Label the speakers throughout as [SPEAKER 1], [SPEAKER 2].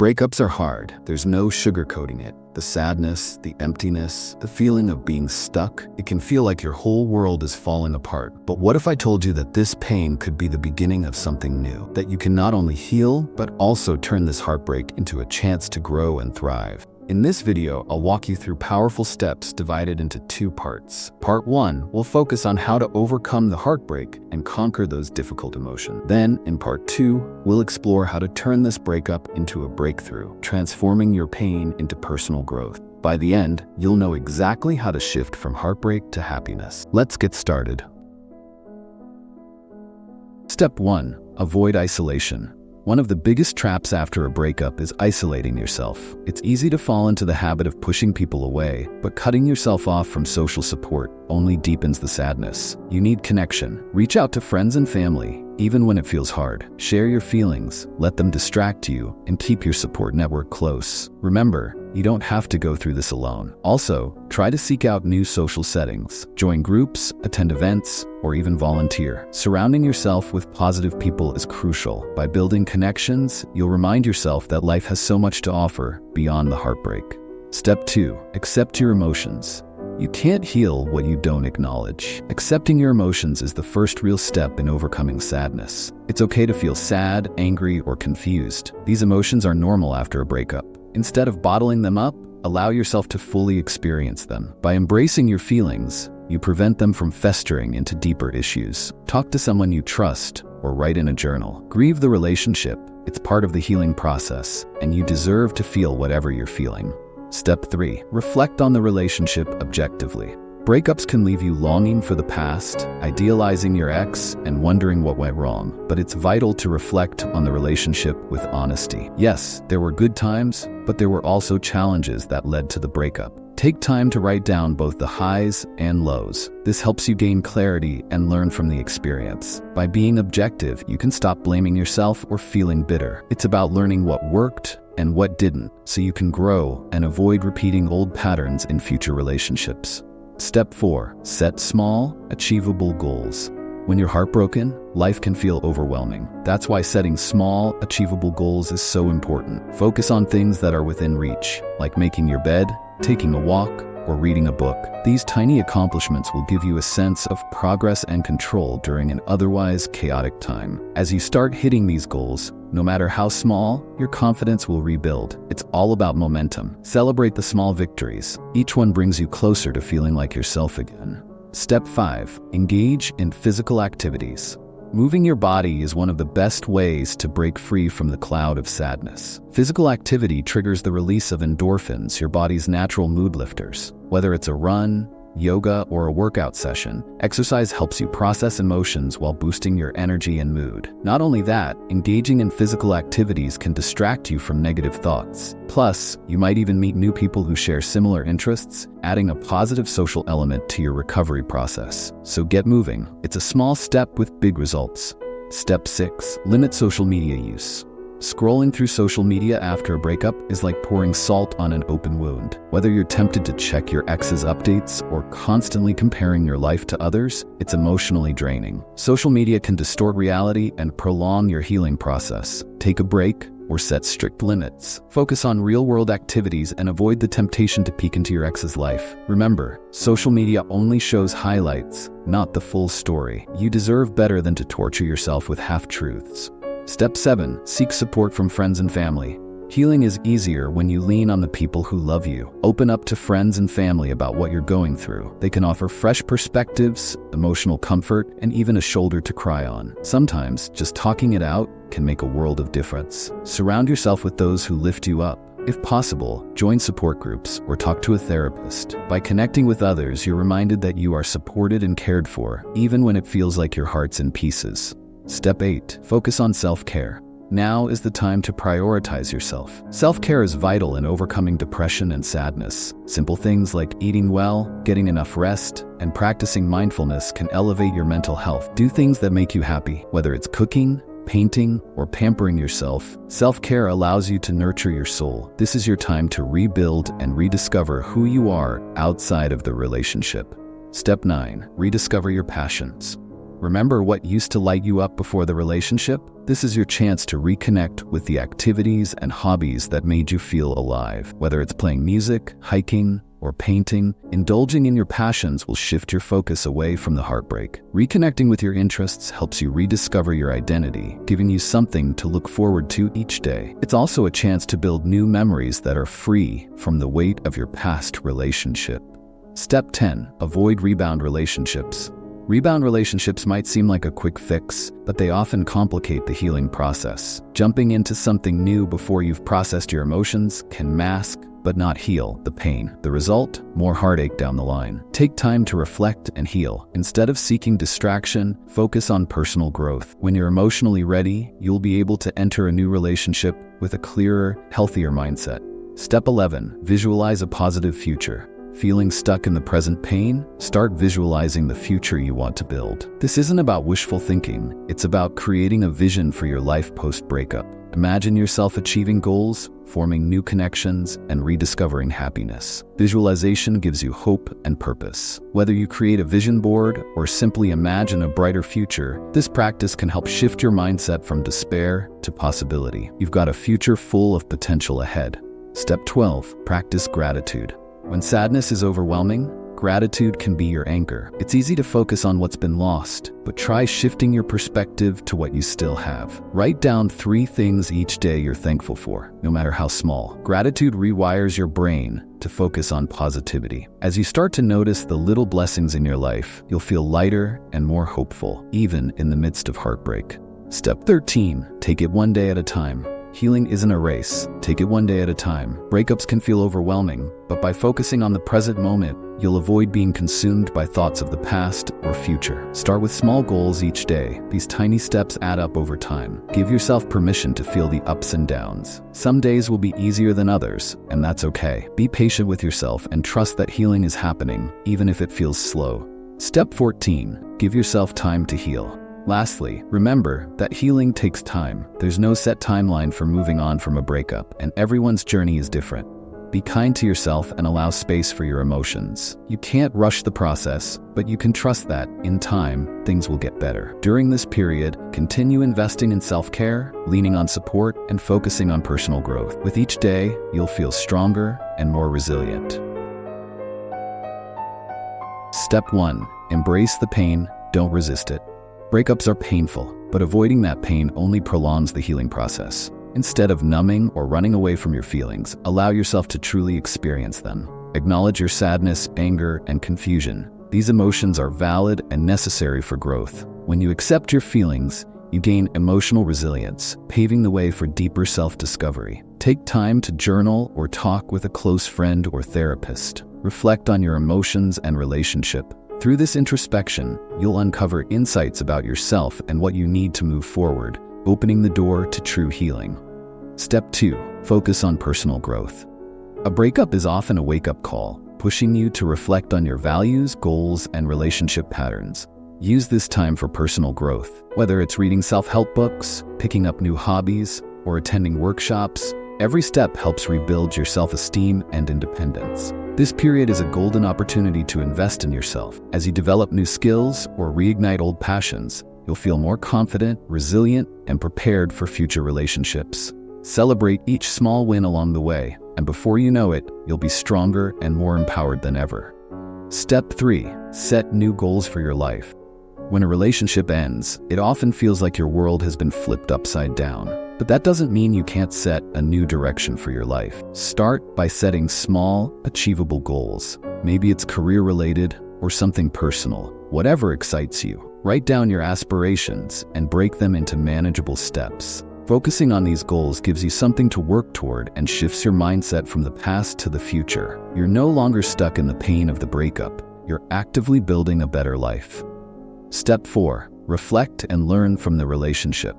[SPEAKER 1] Breakups are hard. There's no sugarcoating it. The sadness, the emptiness, the feeling of being stuck, it can feel like your whole world is falling apart. But what if I told you that this pain could be the beginning of something new? That you can not only heal, but also turn this heartbreak into a chance to grow and thrive. In this video, I'll walk you through powerful steps divided into two parts. Part 1 will focus on how to overcome the heartbreak and conquer those difficult emotions. Then, in Part 2, we'll explore how to turn this breakup into a breakthrough, transforming your pain into personal growth. By the end, you'll know exactly how to shift from heartbreak to happiness. Let's get started. Step 1. Avoid isolation. One of the biggest traps after a breakup is isolating yourself. It's easy to fall into the habit of pushing people away, but cutting yourself off from social support only deepens the sadness. You need connection. Reach out to friends and family, even when it feels hard. Share your feelings, let them distract you, and keep your support network close. Remember, you don't have to go through this alone. Also, try to seek out new social settings. Join groups, attend events, or even volunteer. Surrounding yourself with positive people is crucial. By building connections, you'll remind yourself that life has so much to offer beyond the heartbreak. Step 2. Accept your emotions. You can't heal what you don't acknowledge. Accepting your emotions is the first real step in overcoming sadness. It's okay to feel sad, angry, or confused. These emotions are normal after a breakup. Instead of bottling them up, allow yourself to fully experience them. By embracing your feelings, you prevent them from festering into deeper issues. Talk to someone you trust or write in a journal. Grieve the relationship. It's part of the healing process, and you deserve to feel whatever you're feeling. Step 3. Reflect on the relationship objectively. Breakups can leave you longing for the past, idealizing your ex, and wondering what went wrong. But it's vital to reflect on the relationship with honesty. Yes, there were good times, but there were also challenges that led to the breakup. Take time to write down both the highs and lows. This helps you gain clarity and learn from the experience. By being objective, you can stop blaming yourself or feeling bitter. It's about learning what worked and what didn't, so you can grow and avoid repeating old patterns in future relationships. Step 4. Set small, achievable goals. When you're heartbroken, life can feel overwhelming. That's why setting small, achievable goals is so important. Focus on things that are within reach, like making your bed, taking a walk, or reading a book. These tiny accomplishments will give you a sense of progress and control during an otherwise chaotic time. As you start hitting these goals, no matter how small, your confidence will rebuild. It's all about momentum. Celebrate the small victories. Each one brings you closer to feeling like yourself again. Step 5. Engage in physical activities. Moving your body is one of the best ways to break free from the cloud of sadness. Physical activity triggers the release of endorphins, your body's natural mood lifters. Whether it's a run, yoga, or a workout session, exercise helps you process emotions while boosting your energy and mood. Not only that, engaging in physical activities can distract you from negative thoughts. Plus, you might even meet new people who share similar interests, adding a positive social element to your recovery process. So get moving. It's a small step with big results. Step 6. Limit social media use. Scrolling through social media after a breakup is like pouring salt on an open wound. Whether you're tempted to check your ex's updates or constantly comparing your life to others, it's emotionally draining. Social media can distort reality and prolong your healing process. Take a break or set strict limits. Focus on real-world activities and avoid the temptation to peek into your ex's life. Remember, social media only shows highlights, not the full story. You deserve better than to torture yourself with half-truths. Step 7. Seek support from friends and family. Healing is easier when you lean on the people who love you. Open up to friends and family about what you're going through. They can offer fresh perspectives, emotional comfort, and even a shoulder to cry on. Sometimes, just talking it out can make a world of difference. Surround yourself with those who lift you up. If possible, join support groups or talk to a therapist. By connecting with others, you're reminded that you are supported and cared for, even when it feels like your heart's in pieces. Step 8. Focus on self-care. Now is the time to prioritize yourself. Self-care is vital in overcoming depression and sadness. Simple things like eating well, getting enough rest, and practicing mindfulness can elevate your mental health. Do things that make you happy, whether it's cooking, painting, or pampering yourself. Self-care allows you to nurture your soul. This is your time to rebuild and rediscover who you are outside of the relationship. Step 9. Rediscover your passions. Remember what used to light you up before the relationship? This is your chance to reconnect with the activities and hobbies that made you feel alive. Whether it's playing music, hiking, or painting, indulging in your passions will shift your focus away from the heartbreak. Reconnecting with your interests helps you rediscover your identity, giving you something to look forward to each day. It's also a chance to build new memories that are free from the weight of your past relationship. Step 10. Avoid rebound relationships. Rebound relationships might seem like a quick fix, but they often complicate the healing process. Jumping into something new before you've processed your emotions can mask, but not heal, the pain. The result? More heartache down the line. Take time to reflect and heal. Instead of seeking distraction, focus on personal growth. When you're emotionally ready, you'll be able to enter a new relationship with a clearer, healthier mindset. Step 11. Visualize a positive future. Feeling stuck in the present pain? Start visualizing the future you want to build. This isn't about wishful thinking. It's about creating a vision for your life post-breakup. Imagine yourself achieving goals, forming new connections, and rediscovering happiness. Visualization gives you hope and purpose. Whether you create a vision board or simply imagine a brighter future, this practice can help shift your mindset from despair to possibility. You've got a future full of potential ahead. Step 12. Practice gratitude. When sadness is overwhelming, gratitude can be your anchor. It's easy to focus on what's been lost, but try shifting your perspective to what you still have. Write down 3 things each day you're thankful for, no matter how small. Gratitude rewires your brain to focus on positivity. As you start to notice the little blessings in your life, you'll feel lighter and more hopeful, even in the midst of heartbreak. Step 13. Take it one day at a time. Healing isn't a race. Take it one day at a time. Breakups can feel overwhelming, but by focusing on the present moment, you'll avoid being consumed by thoughts of the past or future. Start with small goals each day. These tiny steps add up over time. Give yourself permission to feel the ups and downs. Some days will be easier than others, and that's okay. Be patient with yourself and trust that healing is happening, even if it feels slow. Step 14. Give yourself time to heal. Lastly, remember that healing takes time. There's no set timeline for moving on from a breakup, and everyone's journey is different. Be kind to yourself and allow space for your emotions. You can't rush the process, but you can trust that, in time, things will get better. During this period, continue investing in self-care, leaning on support, and focusing on personal growth. With each day, you'll feel stronger and more resilient. Step 1. Embrace the pain, don't resist it. Breakups are painful, but avoiding that pain only prolongs the healing process. Instead of numbing or running away from your feelings, allow yourself to truly experience them. Acknowledge your sadness, anger, and confusion. These emotions are valid and necessary for growth. When you accept your feelings, you gain emotional resilience, paving the way for deeper self-discovery. Take time to journal or talk with a close friend or therapist. Reflect on your emotions and relationship. Through this introspection, you'll uncover insights about yourself and what you need to move forward, opening the door to true healing. Step 2. Focus on personal growth. A breakup is often a wake-up call, pushing you to reflect on your values, goals, and relationship patterns. Use this time for personal growth. Whether it's reading self-help books, picking up new hobbies, or attending workshops, every step helps rebuild your self-esteem and independence. This period is a golden opportunity to invest in yourself. As you develop new skills or reignite old passions, you'll feel more confident, resilient, and prepared for future relationships. Celebrate each small win along the way, and before you know it, you'll be stronger and more empowered than ever. Step 3. Set new goals for your life. When a relationship ends, it often feels like your world has been flipped upside down. But that doesn't mean you can't set a new direction for your life. Start by setting small, achievable goals. Maybe it's career-related or something personal. Whatever excites you, write down your aspirations and break them into manageable steps. Focusing on these goals gives you something to work toward and shifts your mindset from the past to the future. You're no longer stuck in the pain of the breakup. You're actively building a better life. Step 4. Reflect and learn from the relationship.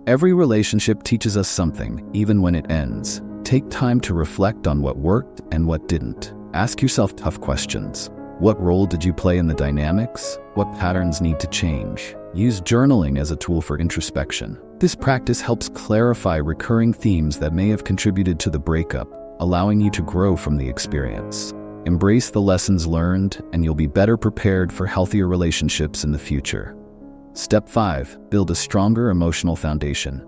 [SPEAKER 1] Every relationship teaches us something, even when it ends. Take time to reflect on what worked and what didn't. Ask yourself tough questions. What role did you play in the dynamics? What patterns need to change? Use journaling as a tool for introspection. This practice helps clarify recurring themes that may have contributed to the breakup, allowing you to grow from the experience. Embrace the lessons learned, and you'll be better prepared for healthier relationships in the future. Step 5. Build a stronger emotional foundation.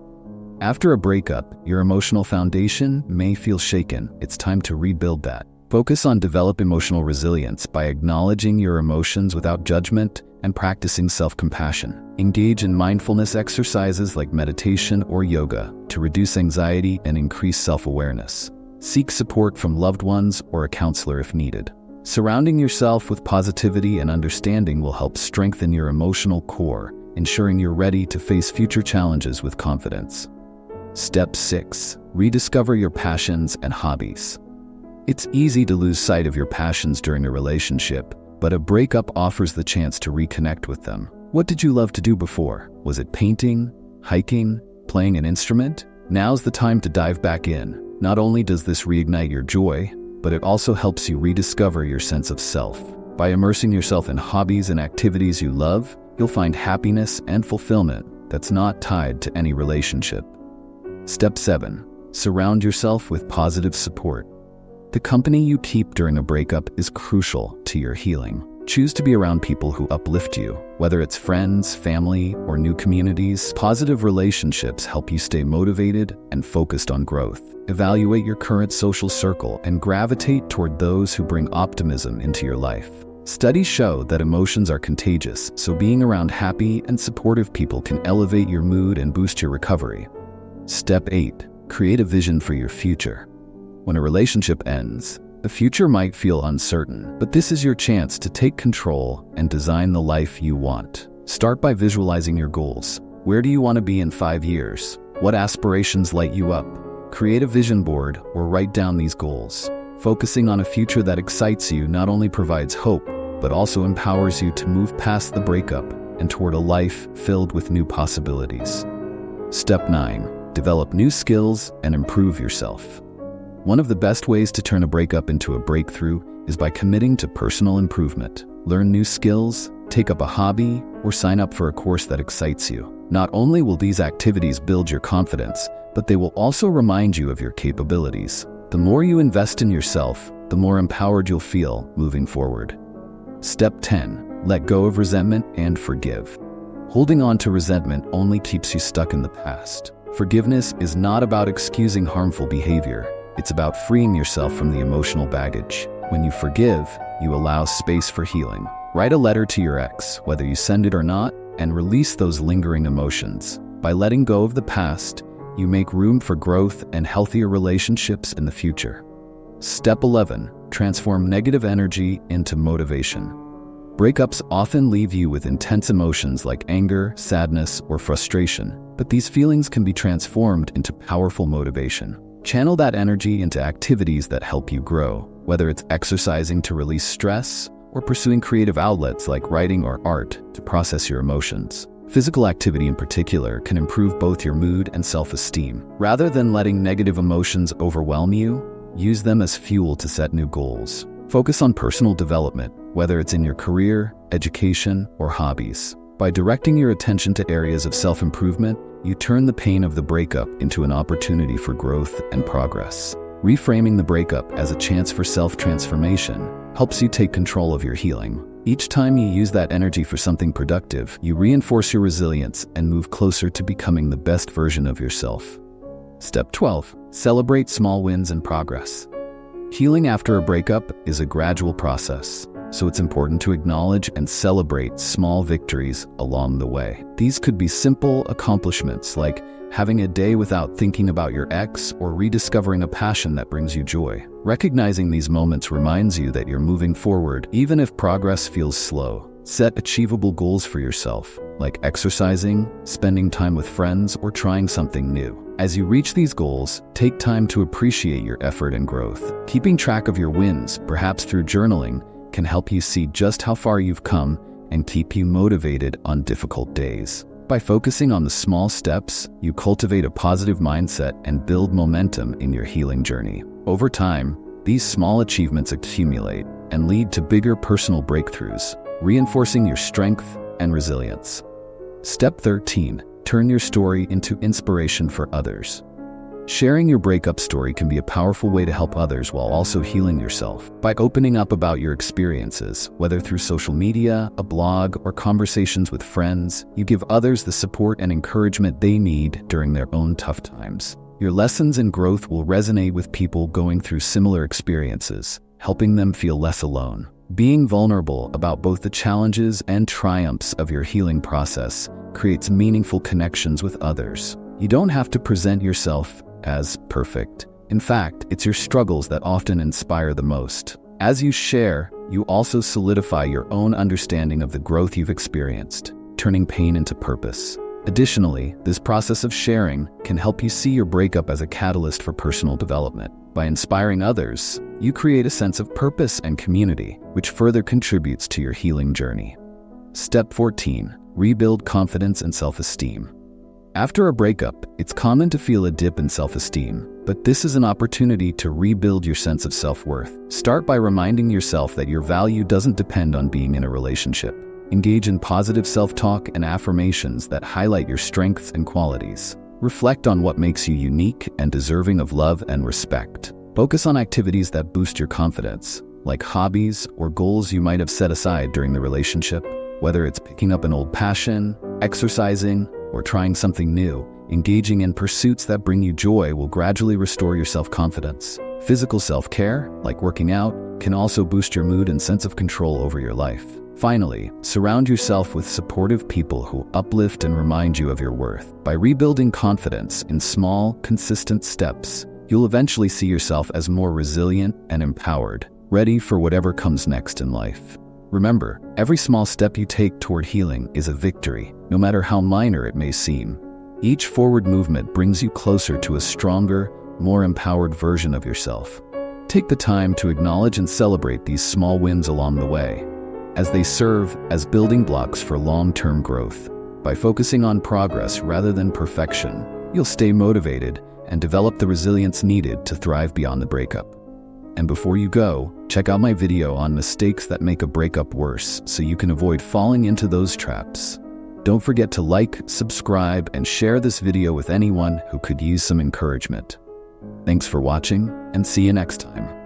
[SPEAKER 1] After a breakup, your emotional foundation may feel shaken. It's time to rebuild that. Focus on developing emotional resilience by acknowledging your emotions without judgment and practicing self-compassion. Engage in mindfulness exercises like meditation or yoga to reduce anxiety and increase self-awareness. Seek support from loved ones or a counselor if needed. Surrounding yourself with positivity and understanding will help strengthen your emotional core, ensuring you're ready to face future challenges with confidence. Step 6. Rediscover your passions and hobbies. It's easy to lose sight of your passions during a relationship, but a breakup offers the chance to reconnect with them. What did you love to do before? Was it painting, hiking, playing an instrument? Now's the time to dive back in. Not only does this reignite your joy, but it also helps you rediscover your sense of self. By immersing yourself in hobbies and activities you love, you'll find happiness and fulfillment that's not tied to any relationship. Step 7. Surround yourself with positive support. The company you keep during a breakup is crucial to your healing. Choose to be around people who uplift you, whether it's friends, family, or new communities. Positive relationships help you stay motivated and focused on growth. Evaluate your current social circle and gravitate toward those who bring optimism into your life. Studies show that emotions are contagious, so being around happy and supportive people can elevate your mood and boost your recovery. Step 8. Create a vision for your future. When a relationship ends, the future might feel uncertain, but this is your chance to take control and design the life you want. Start by visualizing your goals. Where do you want to be in 5 years? What aspirations light you up? Create a vision board or write down these goals. Focusing on a future that excites you not only provides hope, but also empowers you to move past the breakup and toward a life filled with new possibilities. Step 9. Develop new skills and improve yourself. One of the best ways to turn a breakup into a breakthrough is by committing to personal improvement. Learn new skills, take up a hobby, or sign up for a course that excites you. Not only will these activities build your confidence, but they will also remind you of your capabilities. The more you invest in yourself, the more empowered you'll feel moving forward. Step 10. Let go of resentment and forgive. Holding on to resentment only keeps you stuck in the past. Forgiveness is not about excusing harmful behavior. It's about freeing yourself from the emotional baggage. When you forgive, you allow space for healing. Write a letter to your ex, whether you send it or not, and release those lingering emotions. By letting go of the past, you make room for growth and healthier relationships in the future. Step 11. Transform negative energy into motivation. Breakups often leave you with intense emotions like anger, sadness, or frustration, but these feelings can be transformed into powerful motivation. Channel that energy into activities that help you grow, whether it's exercising to release stress or pursuing creative outlets like writing or art to process your emotions. Physical activity in particular can improve both your mood and self-esteem. Rather than letting negative emotions overwhelm you, use them as fuel to set new goals. Focus on personal development, whether it's in your career, education, or hobbies. By directing your attention to areas of self-improvement, you turn the pain of the breakup into an opportunity for growth and progress. Reframing the breakup as a chance for self-transformation helps you take control of your healing. Each time you use that energy for something productive, you reinforce your resilience and move closer to becoming the best version of yourself. Step 12. Celebrate small wins and progress. Healing after a breakup is a gradual process, so it's important to acknowledge and celebrate small victories along the way. These could be simple accomplishments like having a day without thinking about your ex or rediscovering a passion that brings you joy. Recognizing these moments reminds you that you're moving forward, even if progress feels slow. Set achievable goals for yourself, like exercising, spending time with friends, or trying something new. As you reach these goals, take time to appreciate your effort and growth. Keeping track of your wins, perhaps through journaling, can help you see just how far you've come and keep you motivated on difficult days. By focusing on the small steps, you cultivate a positive mindset and build momentum in your healing journey. Over time, these small achievements accumulate and lead to bigger personal breakthroughs, reinforcing your strength and resilience. Step 13. Turn your story into inspiration for others. Sharing your breakup story can be a powerful way to help others while also healing yourself. By opening up about your experiences, whether through social media, a blog, or conversations with friends, you give others the support and encouragement they need during their own tough times. Your lessons and growth will resonate with people going through similar experiences, helping them feel less alone. Being vulnerable about both the challenges and triumphs of your healing process creates meaningful connections with others. You don't have to present yourself as perfect. In fact, it's your struggles that often inspire the most. As you share, you also solidify your own understanding of the growth you've experienced, turning pain into purpose. Additionally, this process of sharing can help you see your breakup as a catalyst for personal development. By inspiring others, you create a sense of purpose and community, which further contributes to your healing journey. Step 14. Rebuild confidence and self-esteem. After a breakup, it's common to feel a dip in self-esteem, but this is an opportunity to rebuild your sense of self-worth. Start by reminding yourself that your value doesn't depend on being in a relationship. Engage in positive self-talk and affirmations that highlight your strengths and qualities. Reflect on what makes you unique and deserving of love and respect. Focus on activities that boost your confidence, like hobbies or goals you might have set aside during the relationship. Whether it's picking up an old passion, exercising, or trying something new, engaging in pursuits that bring you joy will gradually restore your self-confidence. Physical self-care, like working out, can also boost your mood and sense of control over your life. Finally, surround yourself with supportive people who uplift and remind you of your worth. By rebuilding confidence in small, consistent steps, you'll eventually see yourself as more resilient and empowered, ready for whatever comes next in life. Remember, every small step you take toward healing is a victory, no matter how minor it may seem. Each forward movement brings you closer to a stronger, more empowered version of yourself. Take the time to acknowledge and celebrate these small wins along the way, as they serve as building blocks for long-term growth. By focusing on progress rather than perfection, you'll stay motivated and develop the resilience needed to thrive beyond the breakup. And before you go, check out my video on mistakes that make a breakup worse so you can avoid falling into those traps. Don't forget to like, subscribe, and share this video with anyone who could use some encouragement. Thanks for watching, and see you next time.